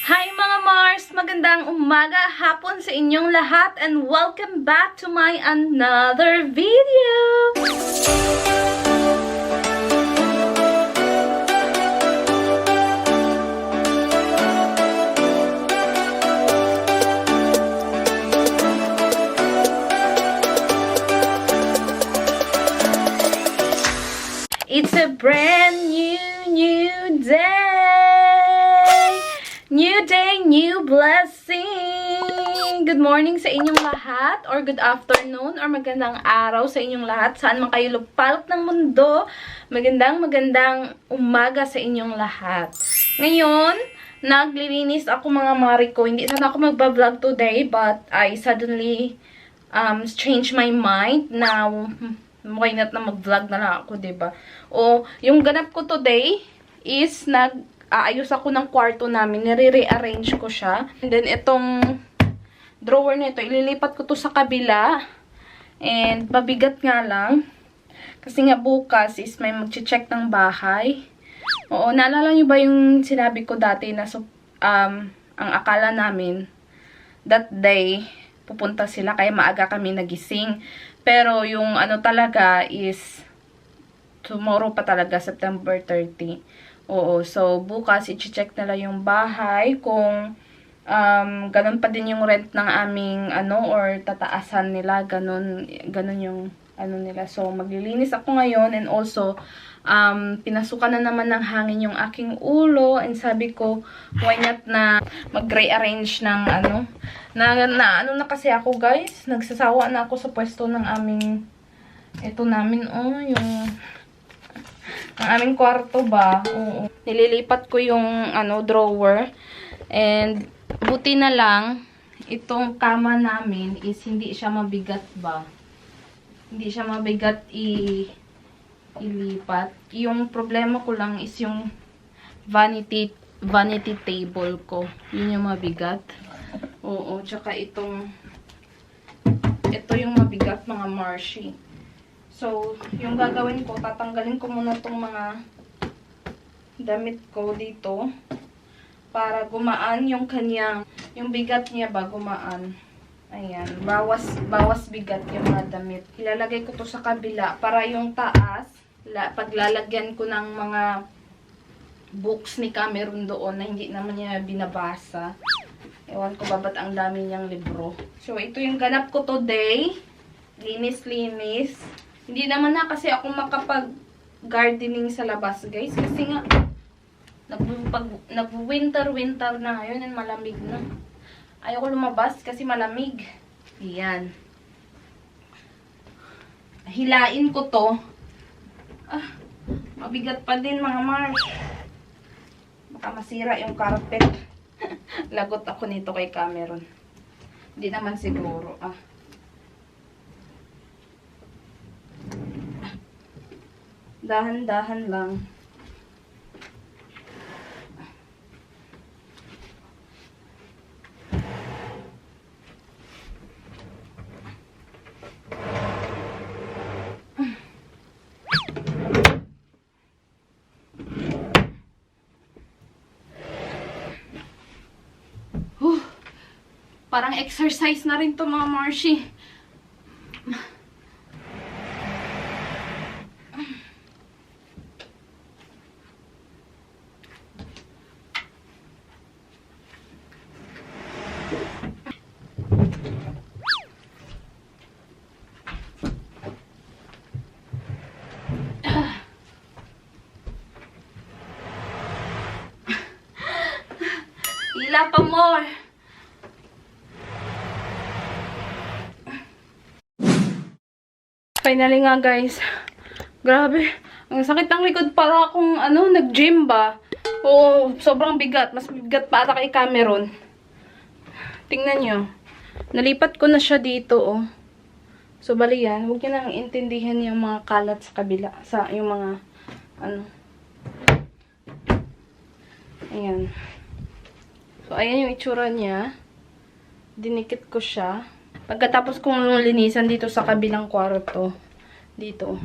Hi mga Mars! Magandang umaga, hapon sa inyong lahat and welcome back to my another video! It's a brand new day! New day, new blessing! Good morning sa inyong lahat, or good afternoon, or magandang araw sa inyong lahat. Saan man kayo lupalop ng mundo, magandang umaga sa inyong lahat. Ngayon, naglilinis ako mga Mariko. Hindi sana ako magbablog today, but I suddenly changed my mind na why not na mag-vlog na lang ako, diba? O, yung ganap ko today is aayos ako ng kwarto namin. Nire-rearrange ko siya. And then, itong drawer na ito, ililipat ko to sa kabila. And, pabigat nga lang. Kasi nga bukas is may mag-check ng bahay. Oo, naalala nyo ba yung sinabi ko dati na ang akala namin, that day, pupunta sila kaya maaga kami nagising. Pero yung ano talaga is tomorrow pa talaga, September 30. Oo, so bukas i-check nila yung bahay kung ganun pa din yung rent ng aming ano or tataasan nila, ganun yung ano nila. So maglilinis ako ngayon and also pinasukan na naman ng hangin yung aking ulo and sabi ko why not na mag-rearrange ng ano na kasi ako guys, nagsasawa na ako sa pwesto ng aming ito namin yung ang aming kwarto ba. Oo. Nililipat ko yung ano drawer and buti na lang itong kama namin is hindi siya mabigat ba. Hindi siya mabigat ilipat. Yung problema ko lang is yung vanity table ko. Yun yung mabigat. Oo, tsaka ito yung mabigat mga Marshi. So, yung gagawin ko, tatanggalin ko muna tong mga damit ko dito para gumaan yung yung bigat niya ba, gumaan. Ayan, bawas bigat yung mga damit. Ilalagay ko to sa kabila para yung taas, paglalagyan ko ng mga books ni Cameron doon na hindi naman niya binabasa. Ewan ko ba ba't ang dami niyang libro. So, ito yung ganap ko today. Linis-linis. Hindi naman na kasi ako makapag-gardening sa labas, guys. Kasi nga, nag-winter na ngayon and malamig na. Ayoko lumabas kasi malamig. Ayan. Hilain ko to. Mabigat pa din mga Mars. Baka masira yung carpet. Lagot ako nito kay Cameron. Hindi naman siguro. Dahan-dahan lang. Parang exercise na rin to mga Marshi. Hila pa more. Finally nga guys. Grabe. Ang sakit ng likod para akong nag-gym ba. Oo, sobrang bigat. Mas bigat pa ata kay Cameron. Tingnan nyo. Nalipat ko na siya dito So bali yan. Huwag nyo nang intindihan yung mga kalat sa kabila. Yung mga Ayan. So ayan yung itsura niya. Dinikit ko siya. Pagkatapos kong linisan dito sa kabilang kwarto, dito,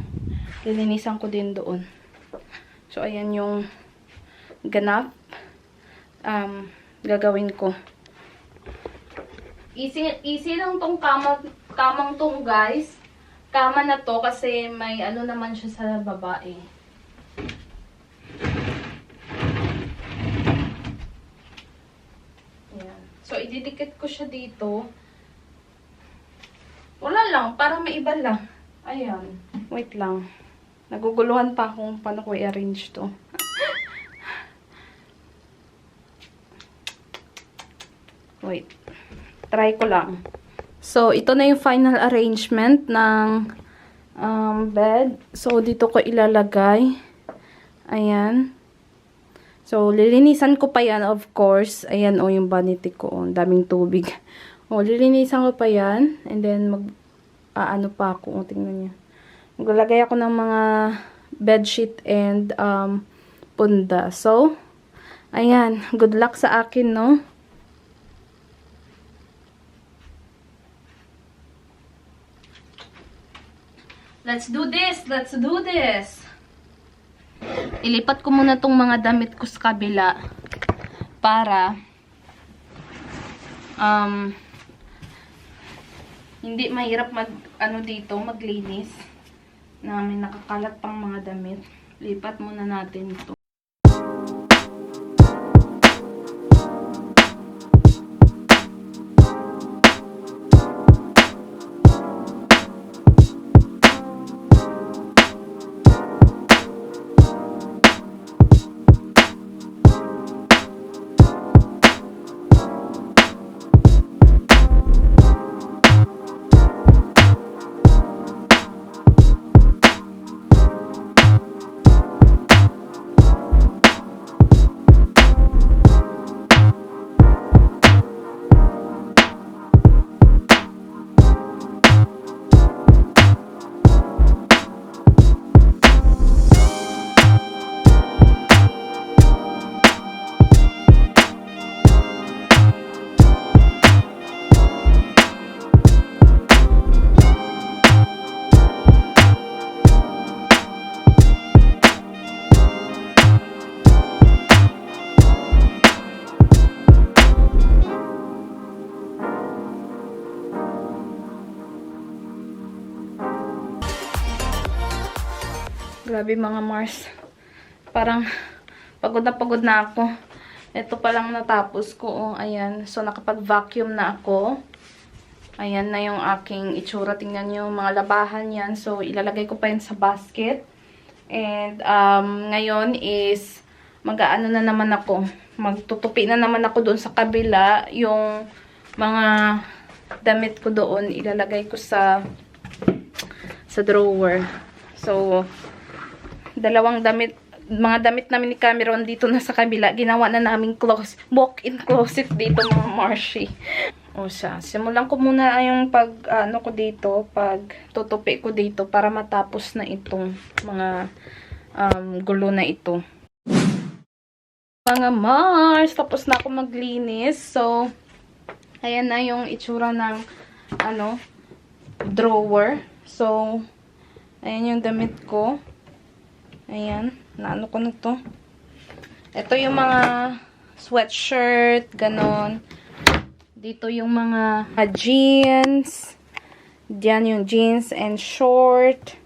lilinisan ko din doon. So, ayan yung ganap. gagawin ko. Easy lang tong kamang tong guys. Kama na to kasi may ano naman siya sa babae. Ayan. So, ididikit ko siya dito. Wala lang, para maiba lang. Ayan. Wait lang. Naguguluhan pa kung paano ko i-arrange to. Wait. Try ko lang. So, ito na yung final arrangement ng bed. So, dito ko ilalagay. Ayan. So, lilinisan ko pa yan, of course. Ayan, o, yung vanity ko. Ang daming tubig. O, lilinisan ko pa yan. And then, ano pa ako. O, tingnan niyo. Maglalagay ako ng mga bedsheet and punda. So, ayan. Good luck sa akin, no? Let's do this! Let's do this! Ilipat ko muna tong mga damit ko sa kabila para hindi mahirap maglinis na may nakakalat pang mga damit. Lipat muna natin ito. Grabe mga Mars. Parang pagod na ako. Ito pa lang natapos ko. Oh, ayan. So, nakapag-vacuum na ako. Ayan na yung aking itsura. Tingnan nyo mga labahan yan. So, ilalagay ko pa yan sa basket. And, ngayon is, mag-aano na naman ako. Magtutupi na naman ako doon sa kabila. Yung mga damit ko doon, ilalagay ko sa drawer. So, mga damit namin ni Cameron dito na sa kabila. Ginawa na namin walk-in closet dito mga Marshi. O siya, simulan ko muna yung tutupi ko dito para matapos na itong mga gulo na ito. Mga Mars, tapos na ako maglinis. So, ayan na yung itsura ng drawer. So, ayan yung damit ko. Ayan, naano ko na to. Ito yung mga sweatshirt, ganon. Dito yung mga jeans. Diyan yung jeans and short.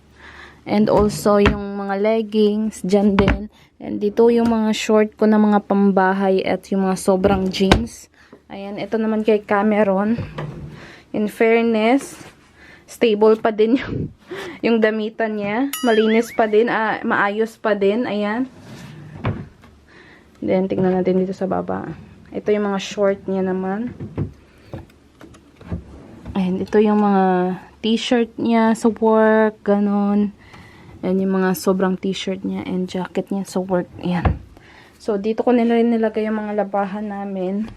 And also yung mga leggings, dyan din. And dito yung mga short ko na mga pambahay at yung mga sobrang jeans. Ayan, ito naman kay Cameron. In fairness, stable pa din yung damitan niya. Malinis pa din. Maayos pa din. Ayan. Then, tingnan natin dito sa baba. Ito yung mga short niya naman. Ayan. Ito yung mga t-shirt niya sa work. Ganon. Ayan yung mga sobrang t-shirt niya and jacket niya sa work. Ayan. So, dito ko nilagay yung mga labahan namin.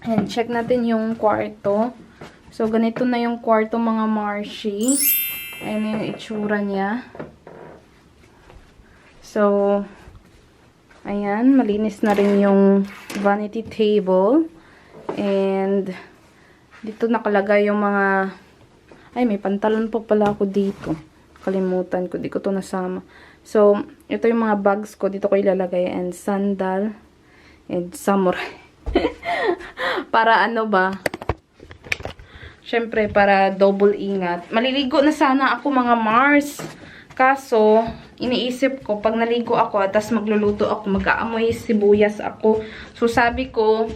And check natin yung kwarto. So, ganito na yung kwarto mga Marshi. Ayan yung itsura niya. So, ayan. Malinis na rin yung vanity table. And, dito nakalagay yung mga... Ay, may pantalon po pala ako dito. Kalimutan ko. Di ko to nasama. So, ito yung mga bags ko. Dito ko ilalagay. And sandal. And samurai. Para ano ba? Siyempre, para double ingat. Maliligo na sana ako mga Mars. Kaso, iniisip ko, pag naligo ako, at tas magluluto ako, mag-aamoy sibuyas ako. So, sabi ko,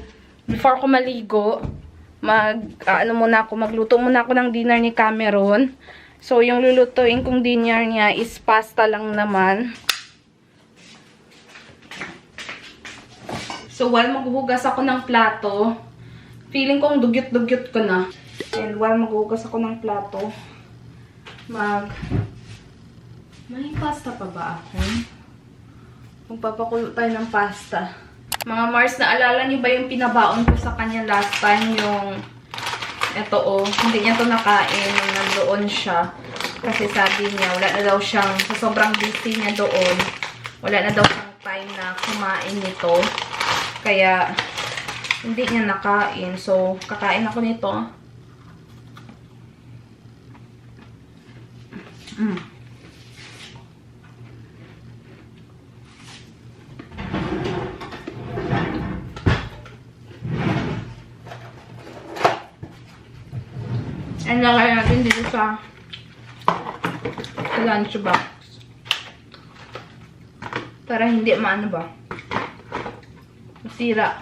before ko maligo, magluto muna ako ng dinner ni Cameron. So, yung lulutuin kong dinner niya is pasta lang naman. So, while maghuhugas ako ng plato, feeling kong dugyot-dugyot ko na. And while maghuhugas ako ng plato, may pasta pa ba ako? Magpapakulo tayo ng pasta. Mga Mars, naalala niyo ba yung pinabaon ko sa kanya last time? Yung, eto hindi niya to nakain nung nandoon siya. Kasi sabi niya, wala na daw siyang, sa sobrang busy niya doon, wala na daw siyang time na kumain nito. Kaya, hindi niya nakain. So, kakain ako nito. And lalagay natin dito sa lunch box. Para hindi maano ba? Masira.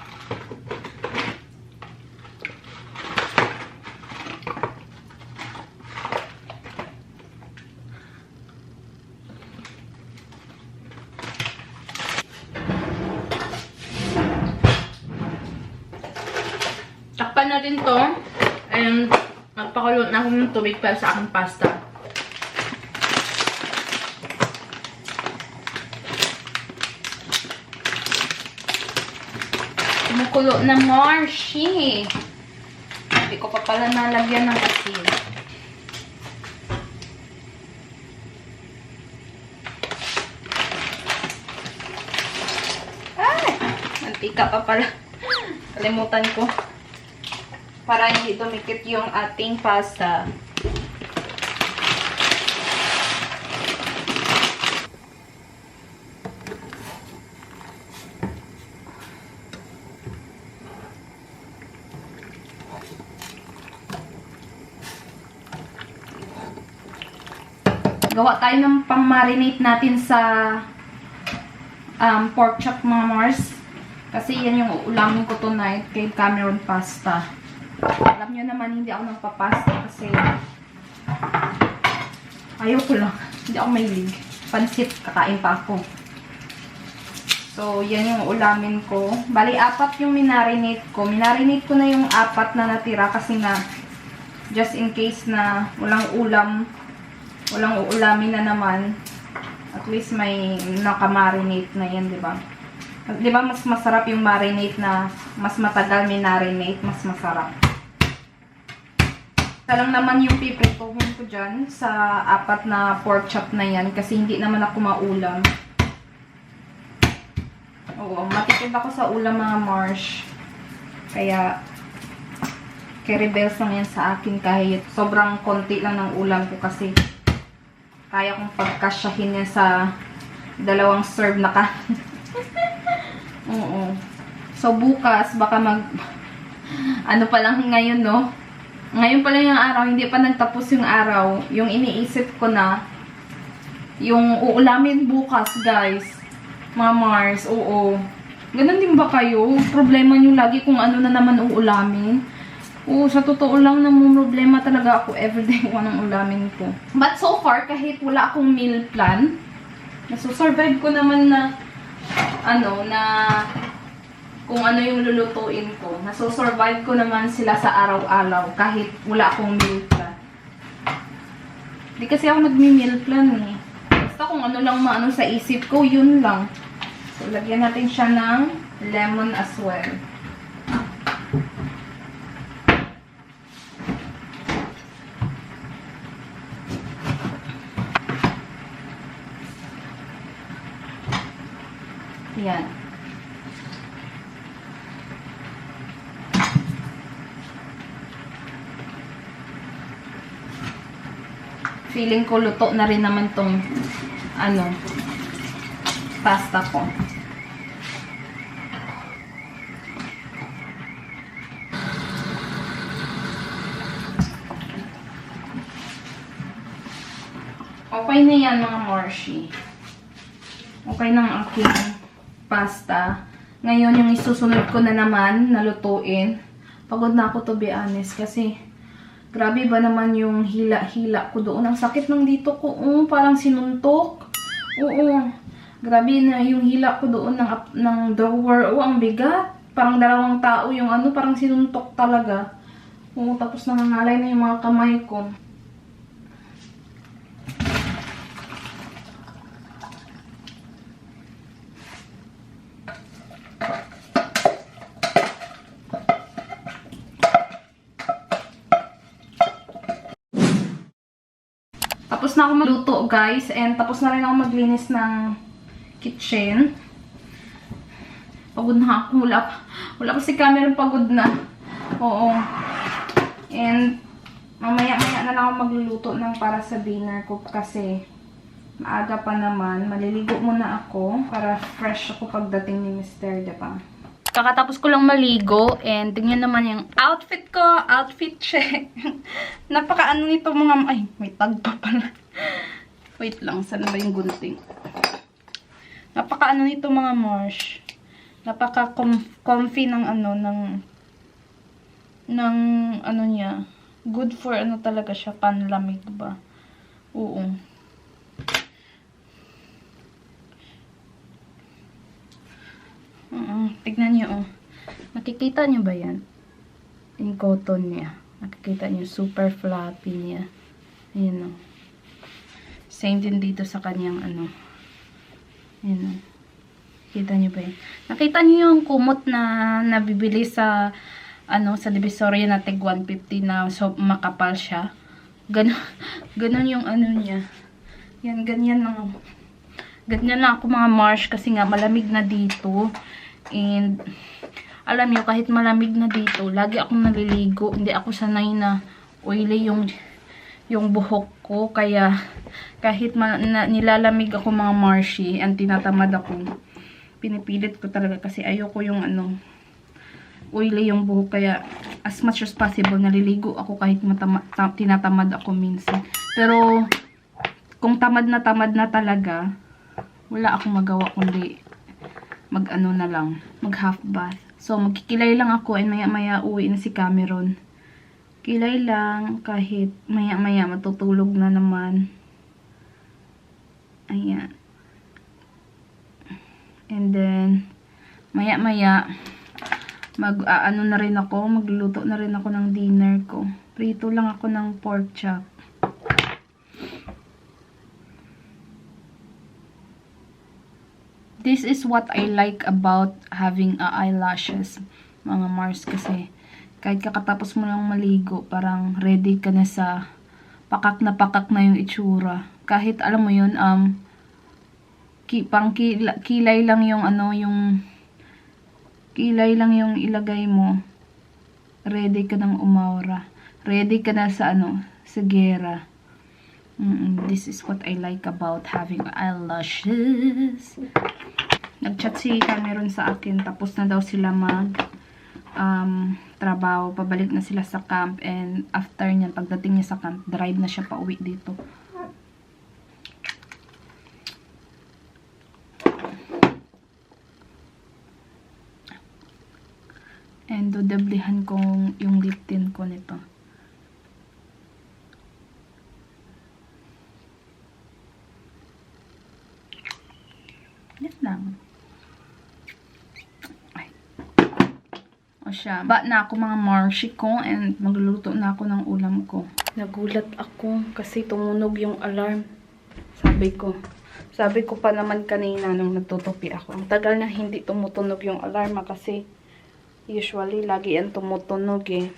Takpan natin to. And magpakulo na ako ng tubig para sa aking pasta. Kumukulo na Marshi. Hindi ko pa pala nalagyan ng asin. Ay! Mantika pa pala. Kalimutan ko. Para hindi dumikit yung ating pasta. Gawa tayo ng pang-marinate natin sa pork chop mga Mars. Kasi yan yung ulamin ko tonight kay Cameron pasta. Alam nyo naman, hindi ako nagpapasta kasi ayoko lang. Hindi ako mahilig. Pansit, kakain pa ako. So, yan yung ulamin ko. Bali, 4 yung minarinate ko. Minarinate ko na yung 4 na natira kasi nga, just in case na walang uulamin na naman. At least may nakamarinate na yan, diba? Diba mas masarap yung marinate na mas matagal minarinate, mas masarap. Ito lang naman yung piprituhin ko dyan sa 4 na pork chop na yan kasi hindi naman ako maulam. Oo, matipid ako sa ulam mga Marsh. Kaya, carry bells lang yan sa akin kahit sobrang konti lang ng ulam ko kasi kaya kong pagkasyahin yan sa 2 serve na ka. Oo. So, bukas, baka ano pa lang ngayon, no? Ngayon pa lang yung araw, hindi pa nagtapos yung araw. Yung iniisip ko na, yung uulamin bukas, guys. Mga Mars, oo. Ganun din ba kayo? Problema nyo lagi kung ano na naman uulamin. Oo, sa totoo lang namang problema talaga ako everyday kung anong ulamin ko. But so far, kahit wala akong meal plan, nasusurvive ko naman na, kung ano yung lulutuin ko. Nasusurvive ko naman sila sa araw-araw kahit wala akong meal plan. Hindi kasi ako nagmi-meal plan eh. Basta kung ano lang maano sa isip ko, yun lang. So, lagyan natin siya ng lemon as well. Yan. Feeling ko luto na rin naman tong pasta ko. Okay na yan mga Marshi. Okay na ang aking pasta. Ngayon, yung isusunod ko na naman na lutuin. Pagod na ako to be honest kasi grabe ba naman yung hila-hila ko doon. Ang sakit ng dito ko. Parang sinuntok. Oo. Grabe na yung hila ko doon ng drawer. Ang bigat. Parang dalawang tao yung parang sinuntok talaga. Oo, tapos nangangalay na yung mga kamay ko. Tapos na ako magluto, guys. And tapos na rin ako maglinis ng kitchen. Pagod na ako. Wala pa si Cameron, pagod na. Oo. And mamaya-maya na lang ako magluluto ng para sa dinner ko kasi maaga pa naman. Maliligo muna ako para fresh ako pagdating ni Mr. Diba? Kakatapos ko lang maligo and tingnan naman yung outfit ko. Outfit check. Napaka-ano nito mga... Ay, may tag pa pala. Wait lang. Saan ba yung gunting? Napaka-ano nito mga Marsh. Napaka-comfy ng ng niya. Good for talaga siya. Panlamig ba? Oo. Tignan niyo, oh. Nakikita niyo ba yan? Yung cotton niya. Nakikita niyo, super fluffy niya. Ayan, oh. Same din dito sa kanyang, Ayan, oh. Nakita niyo ba yan? Nakita niyo yung kumot na nabibili sa, sa Divisoria na tig 150 na so makapal siya. Ganon yung niya. Yan, ganyan lang. Ganyan lang ako mga Marsh kasi nga malamig na dito. And, alam niyo, kahit malamig na dito, lagi akong naliligo. Hindi ako sanay na oily yung buhok ko. Kaya, kahit nilalamig ako mga Marshi, ang tinatamad ako, pinipilit ko talaga kasi ayoko yung oily yung buhok. Kaya, as much as possible, naliligo ako kahit tinatamad ako minsan. Pero, kung tamad na talaga, wala akong magawa kundi na lang, mag half bath. So, magkikilay lang ako and maya-maya uwi na si Cameron. Kilay lang kahit maya-maya matutulog na naman. Ayan. And then, maya-maya na rin ako, magluluto na rin ako ng dinner ko. Prito lang ako ng pork chop. This is what I like about having eyelashes, mga Mars, kasi kahit kakatapos mo lang maligo, parang ready ka na sa pakak na yung itsura. Kahit alam mo yun, kilay lang yung kilay lang yung ilagay mo, ready ka ng umawra. Ready ka na sa sa gera. This is what I like about having eyelashes. Nag-chat si Cameron sa akin. Tapos na daw sila trabaho. Pabalik na sila sa camp. And after niyan, pagdating niya sa camp, drive na siya pa uwi dito. And dodoblihan ko yung lip tint ko nito. Yan lang. Ay. O siya. Ba na ako mga Marshi ko and magluluto na ako ng ulam ko. Nagulat ako kasi tumunog yung alarm. Sabi ko pa naman kanina nung nagtutupi ako. Ang tagal na hindi tumutunog yung alarm kasi usually lagi yan tumutunog eh.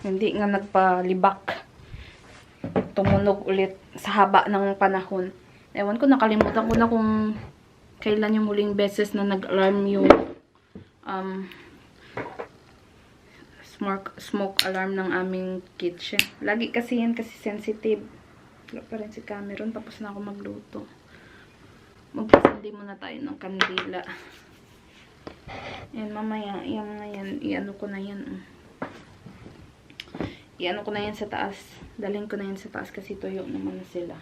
Hindi nga nagpalibak. Tumunog ulit sa haba ng panahon. Ewan ko, nakalimutan ko na kung kailan yung muling beses na nag-alarm yung smoke alarm ng aming kitchen. Lagi kasi yan kasi sensitive. Wala pa rin si Cameron. Tapos na ako magluto. Magpasindi muna tayo ng kandila. Yan, mamaya. Yan, i-ano ko na yan. i-ano ko na yan sa taas. Dalhin ko na yan sa taas kasi tuyo naman na sila.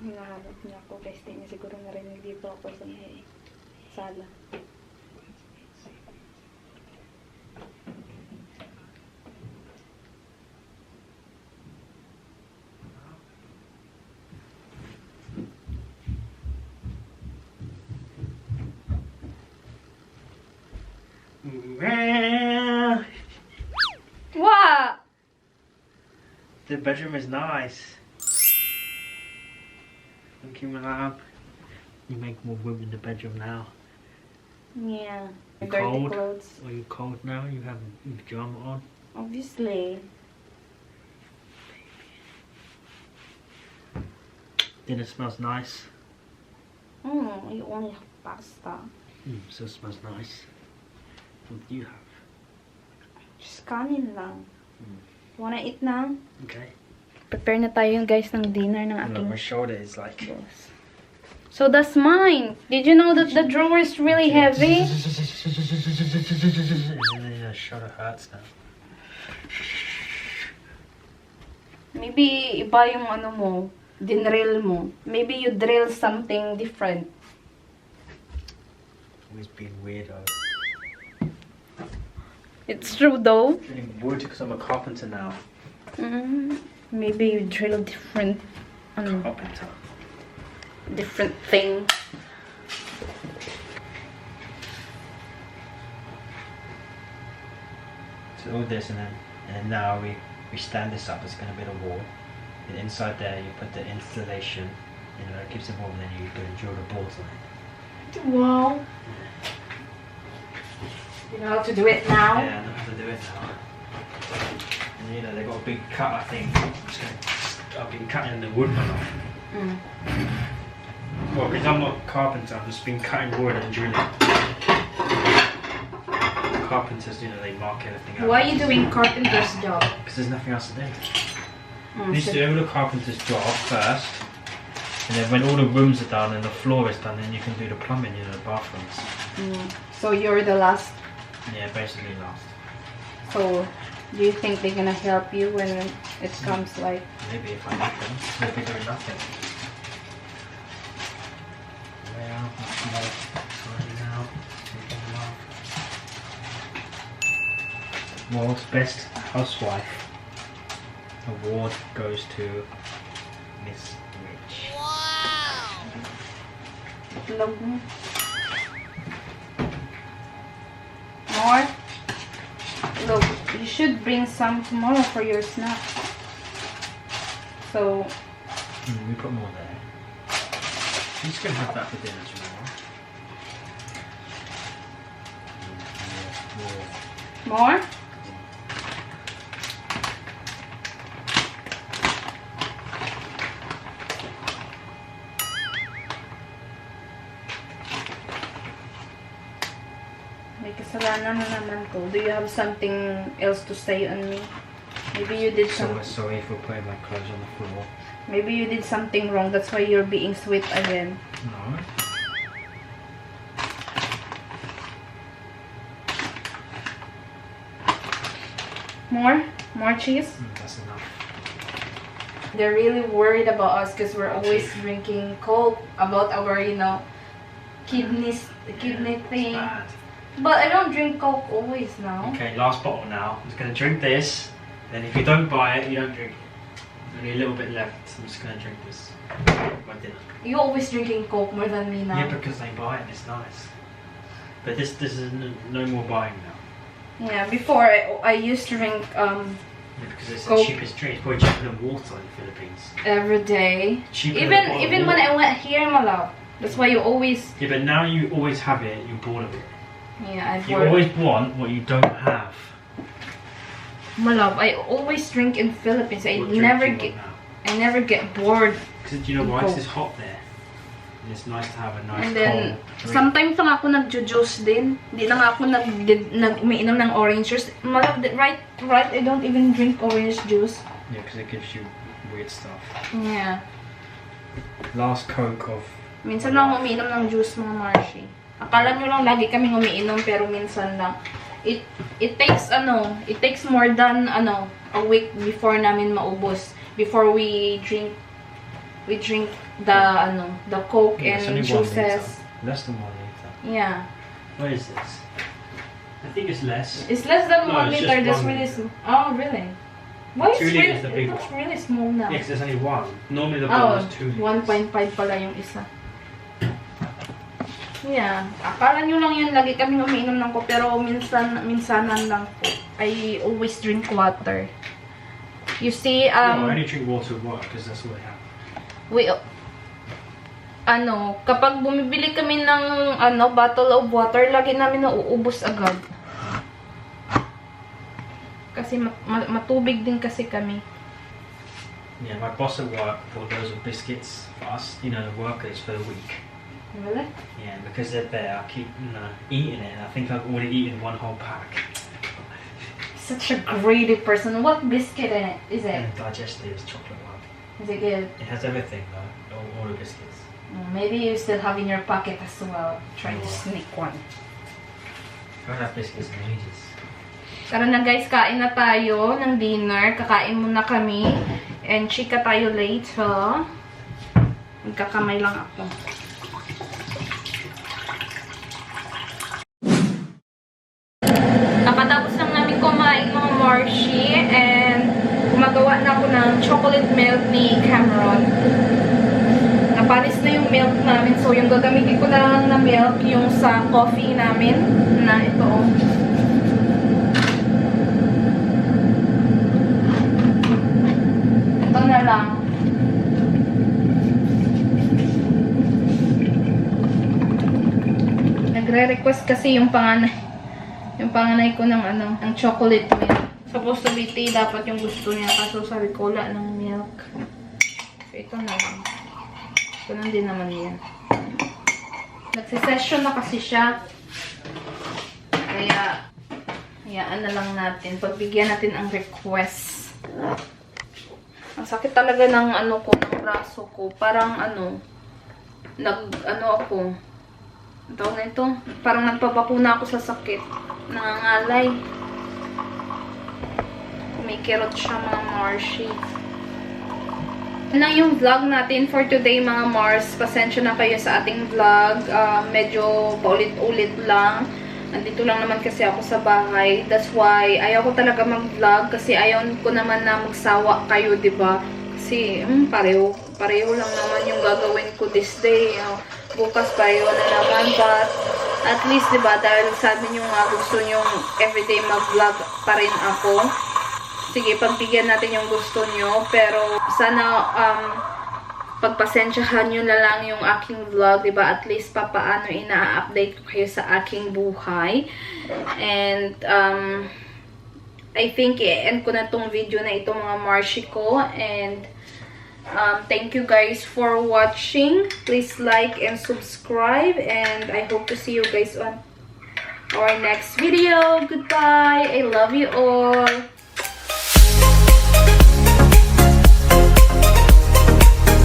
Hinahanap niya ako guys. Di niya siguro narinig dito ako sa may sala. What? The bedroom is nice. Thank you, my love. You make more room in the bedroom now. Yeah. You Dirty cold? clothes. Are you cold now? You have a pajama on? Obviously. Dinner smells nice. You only have pasta. Still smells nice. What do you have? Just kanin lang. Wanna eat now? Okay. Prepare na tayo guys ng dinner ng Look, aking my shoulder is like... boss. So that's mine. Did you know that the drawer is really heavy? The shoulder hurts now. Maybe iba yung ano mo, dinrill mo. Maybe you drill something different. Always been weirdo. It's true though. Drilling wood because I'm a carpenter now. Maybe you drill different, Carpenter. different thing. So all this and then now we stand this up. It's going to be the wall. And inside there you put the installation. You know, it keeps it warm. And then you go and drill the boards on it. Wow. You know how to do it now? Yeah, I know how to do it now. And you know they got a big cut. I think I've been cutting the wood one off. Well, because I'm not a carpenter, I've just been cutting wood and drilling. Carpenters, you know, they mark everything out. Why are you doing carpenter's job? Because there's nothing else to do. You need to do all the carpenter's job first, and then when all the rooms are done and the floor is done, then you can do the plumbing, you know, the bathrooms. So you're the last. Yeah, basically last. So do you think they're gonna help you when it comes like? Maybe if I need them, they'll be doing nothing. Well, that's more sorry now. World's best housewife award goes to Miss Rich. Log mo. More? Look, you should bring some tomorrow for your snack. So, We put more there. I'm just gonna have that for dinner tomorrow. Yeah, more? May kasalanan na naman ko. Do you have something else to say on me? Maybe you did So something. sorry for putting my clothes on the floor. Maybe you did something wrong. That's why you're being sweet again. No. More? More cheese? That's enough. They're really worried about us because we're always drinking Coke about our, kidney thing. Bad. But I don't drink Coke always now. Okay, last bottle now. I'm just gonna drink this. Then if you don't buy it, you don't drink it. Only a little bit left. I'm just gonna drink this. My dinner. You always drinking Coke more than me now. Yeah, because they buy it. It's nice. But this is no more buying now. Yeah, before I used to drink Yeah, because it's Coke. the cheapest drink. It's probably cheaper than water in the Philippines. every day. Cheaper than a bottle of Even when water. I went here, my love. That's why you always. Yeah, but now you always have it. You're bored of it. Yeah, I've You worked. always want what you don't have. My love, I always drink in Philippines. I What drink never do you get. want now? I never get bored. Because do you know why? Coke. It's hot there. It's nice to have a nice And then, cold drink. sometimes lang ako nagjo-juice din. Hindi lang ako umiinom ng orange juice. Right, I don't even drink orange juice. Yeah, because it gives you weird stuff. Yeah. Last Coke of... Minsan lang ako umiinom ng juice, mga Marshi. Akala nyo lang lagi kaming umiinom, pero minsan lang. It takes more than, a week before namin maubos. Before we drink the Coke Yeah, it's only and 1 juices. liter. Less than 1 liter. Yeah. What is this? I think it's less. It's less than No, 1 it's liter. just That's 1 really liter. small. Oh, really? Why 2 liters, the big it looks one. really small now? Yeah, because there's only one. Normally the Oh, bottle is 2 liters. 1.5 pala yung isa. Yeah. Akala nyo lang yan, lagi kami umiinom ng Coke, pero minsanan lang po. I always drink water. You see, No, I only drink water at work because that's all they have. Kapag bumibili kami ng, bottle of water, lagi namin nauubos agad. Kasi matubig din kasi kami. Yeah, my boss at work bought those of biscuits for us, the workers for the week. Really? Yeah, because they're there, I keep eating it, and I think I've already eaten 1 whole pack. Such a greedy person. What biscuit is it? And Digestive's chocolate one. Is it good? It has everything though, all the biscuits. Maybe you still have in your pocket as well. Try to sneak one. I haven't had biscuits in ages. Tara na guys, kain na tayo ng dinner. Kakain muna kami. And chika tayo later. Magkakamay lang ako. Nakatapos lang namin kumain mga Marshi. And gumagawa na ako ng chocolate milk ni Cameron. Napanis na yung milk namin. So yung gagamitin ko na lang na milk yung sa coffee namin. Na ito. Ito na lang. Nagre-request kasi yung panganay ko ng ng chocolate milk. Supposed to be tea, dapat yung gusto niya. Kaso sabi ko, wala ng milk. So ito na lang. Ganun din naman yan. Nagsisession na kasi siya. Kaya, hayaan na lang natin. Pagbigyan natin ang request. Ang sakit talaga ng ng braso ko. Parang ako. Ang tawag na ito. Parang nagpapakuna ako sa sakit. Nangangalay. Kumikirot siya mga Marshi. Lang yung vlog natin for today mga Mars. Pasensya na kayo sa ating vlog. Medyo paulit-ulit lang. Nandito lang naman kasi ako sa bahay. That's why ayaw ko talaga mag-vlog kasi ayaw ko naman na magsawa kayo, 'di ba? Kasi pareho lang naman yung gagawin ko this day. Bukas pareho na naman, but at least 'di ba, dahil sabi niyo nga gusto niyo everyday mag-vlog pa rin ako. Sige, pagbigyan natin yung gusto nyo. Pero, sana, pagpasensyahan nyo na lang yung aking vlog, diba? At least, papaano ina-update ko kayo sa aking buhay. And, I think, i-end ko na tong video na ito, mga Marshi ko. And, thank you guys for watching. Please like and subscribe. And, I hope to see you guys on our next video. Goodbye. I love you all.